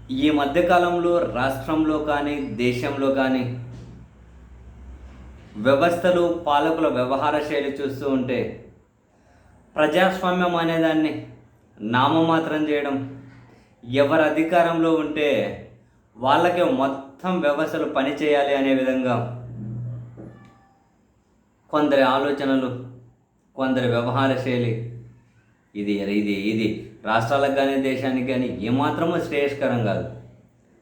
ఈ మధ్యకాలంలో రాష్ట్రంలో కానీ దేశంలో కానీ వ్యవస్థలు పాలకుల వ్యవహార శైలి చూస్తూ ఉంటే ప్రజాస్వామ్యం అనేదాన్ని నామమాత్రం చేయడం, ఎవరు అధికారంలో ఉంటే వాళ్ళకే మొత్తం వ్యవస్థలు పనిచేయాలి అనే విధంగా కొందరి ఆలోచనలు, కొందరి వ్యవహార శైలి ఇది ఇది ఇది రాష్ట్రాలకు కానీ దేశానికి కానీ ఏమాత్రమూ శ్రేయస్కరం కాదు.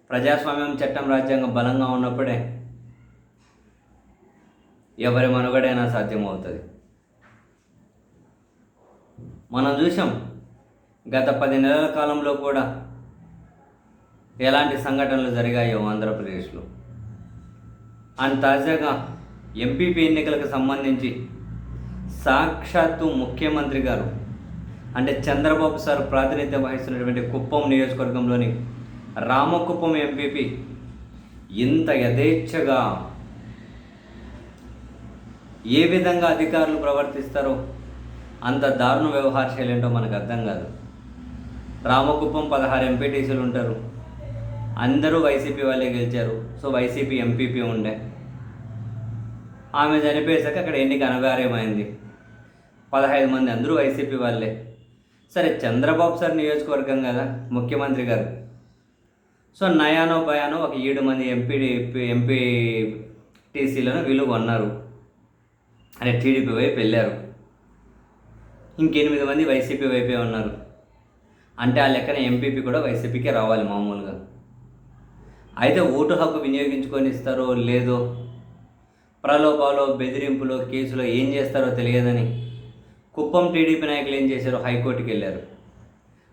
ప్రజాస్వామ్యం, చట్టం, రాజ్యాంగం బలంగా ఉన్నప్పుడే ఎవరి మనుగడైనా సాధ్యమవుతుంది. మనం చూసాం గత 10 నెలల కాలంలో కూడా ఎలాంటి సంఘటనలు జరిగాయో ఆంధ్రప్రదేశ్లో. అండ్ తాజాగా ఎంపీపీ ఎన్నికలకు సంబంధించి సాక్షాత్తు ముఖ్యమంత్రి గారు అంటే చంద్రబాబు సార్ ప్రాతినిధ్యం వహిస్తున్నటువంటి కుప్పం నియోజకవర్గంలోని రామకుప్పం ఎంపీపీ ఇంత యథేచ్ఛగా ఏ విధంగా అధికారులు ప్రవర్తిస్తారో అంత దారుణ వ్యవహార శైలి ఏంటో మనకు అర్థం కాదు. రామకుప్పం 16 ఎంపీటీసీలు ఉంటారు, అందరూ వైసీపీ వాళ్ళే గెలిచారు. సో వైసీపీ ఎంపీపీ ఉండే, ఆమె చనిపోయేసాక అక్కడ ఎన్నిక అనివార్యమైంది. 15 మంది అందరూ వైసీపీ వాళ్ళే. సరే, చంద్రబాబు సార్ నియోజకవర్గం కదా ముఖ్యమంత్రి గారు. సో నయానో భయానో ఒక 7 మంది ఎంపీటీసీలను వీళ్ళు కొన్నారు అంటే టీడీపీ వైపు వెళ్ళారు. ఇంక8 మంది వైసీపీ వైపే ఉన్నారు. అంటే ఆ లెక్కన ఎంపీపీ కూడా వైసీపీకే రావాలి మామూలుగా. అయితే ఓటు హక్కు వినియోగించుకొని ఇస్తారో లేదో, ప్రలోభాలో, బెదిరింపులో, కేసులో ఏం చేస్తారో తెలియదని కుప్పం టీడీపీ నాయకులు ఏం చేశారు, హైకోర్టుకి వెళ్ళారు.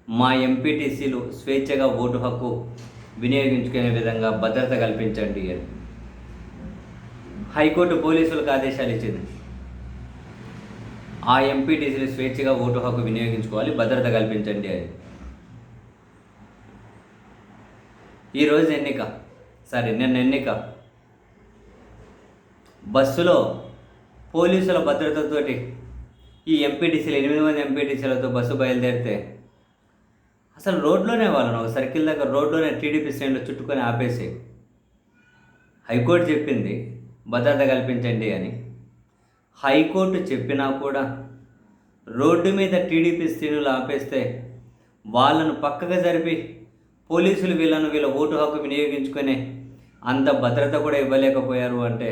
మా ఎంపీటీసీలు స్వేచ్ఛగా ఓటు హక్కు వినియోగించుకునే విధంగా భద్రత కల్పించండి అని హైకోర్టు పోలీసులకు ఆదేశాలు ఇచ్చింది. ఆ ఎంపీటీసీలు స్వేచ్ఛగా ఓటు హక్కు వినియోగించుకోవాలి, భద్రత కల్పించండి అని. ఈరోజు నిన్న ఎన్నిక బస్సులో పోలీసుల భద్రతతోటి ఈ ఎంపీటీసీలు 8 మంది ఎంపీటీసీలతో బస్సు బయలుదేరితే అసలు రోడ్లోనే వాళ్ళను ఒక సర్కిల్ దగ్గర రోడ్లోనే టీడీపీ శ్రేణులు చుట్టుకొని ఆపేసి హైకోర్టు చెప్పింది భద్రత కల్పించండి అని. హైకోర్టు చెప్పినా కూడా రోడ్డు మీద టీడీపీ శ్రేణులు ఆపేస్తే వాళ్ళను పక్కగా జరిపి పోలీసులు వీళ్ళ ఓటు హక్కు వినియోగించుకొని అంత భద్రత కూడా ఇవ్వలేకపోయారు అంటే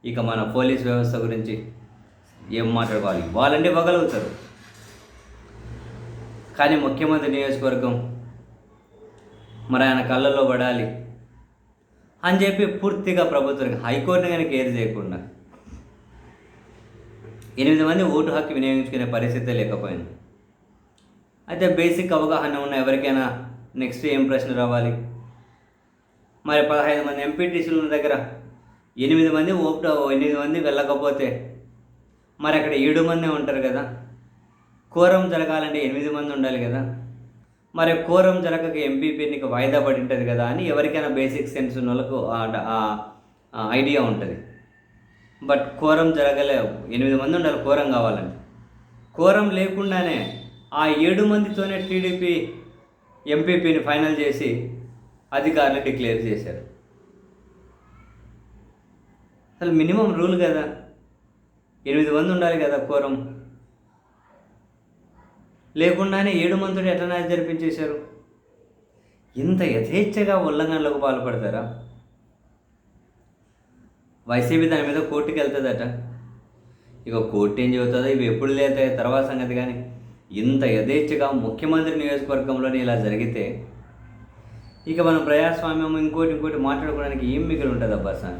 ఇక మన పోలీస్ వ్యవస్థ గురించి ఏం మాట్లాడుకోవాలి. వాళ్ళంటే ఇవ్వగలుగుతారు, కానీ ముఖ్యమంత్రి నియోజకవర్గం మరి ఆయన కళ్ళల్లో పడాలి అని చెప్పి పూర్తిగా ప్రభుత్వం హైకోర్టుని కానీ కేర్ చేయకుండా 8 మంది ఓటు హక్కు వినియోగించుకునే పరిస్థితే లేకపోయింది. అయితే బేసిక్ అవగాహన ఉన్న ఎవరికైనా నెక్స్ట్ ఏం ప్రశ్న రావాలి, మరి 15 మంది ఎంపీటీసీలు ఉన్న దగ్గర 8 మంది వెళ్ళకపోతే మరి అక్కడ 7 మంది ఉంటారు కదా. కోరం జరగాలంటే 8 మంది ఉండాలి కదా. మరి కోరం జరగక ఎంపీపీ ఎన్నిక వాయిదా పడి ఉంటుంది కదా అని ఎవరికైనా బేసిక్ సెన్స్ ఉన్న వాళ్ళకు ఐడియా ఉంటుంది. బట్ కోరం జరగలేవు, 8 మంది ఉండాలి కోరం కావాలంటే. కోరం లేకుండానే ఆ 7 మందితోనే టీడీపీ ఎంపీపీని ఫైనల్ చేసి అధికారులు డిక్లేర్ చేశారు. అసలు మినిమం రూల్ కదా, 8 మంది ఉండాలి కదా కోరం. లేకుండానే 7 మందితో ఎట్లా జరిపించేశారు. ఇంత యథేచ్ఛగా ఉల్లంఘనలకు పాల్పడతారా? వైసీపీ దాని మీద కోర్టుకి వెళ్తుందట. ఇక కోర్టు ఏం చెబుతుందో ఇవి ఎప్పుడు లేతాయి తర్వాత సంగతి. కానీ ఇంత యథేచ్ఛగా ముఖ్యమంత్రి నియోజకవర్గంలోనే ఇలా జరిగితే ఇక మనం ప్రజాస్వామ్యం ఇంకోటి మాట్లాడుకోవడానికి ఏం మిగిలి ఉంటుంది అబ్బా సార్.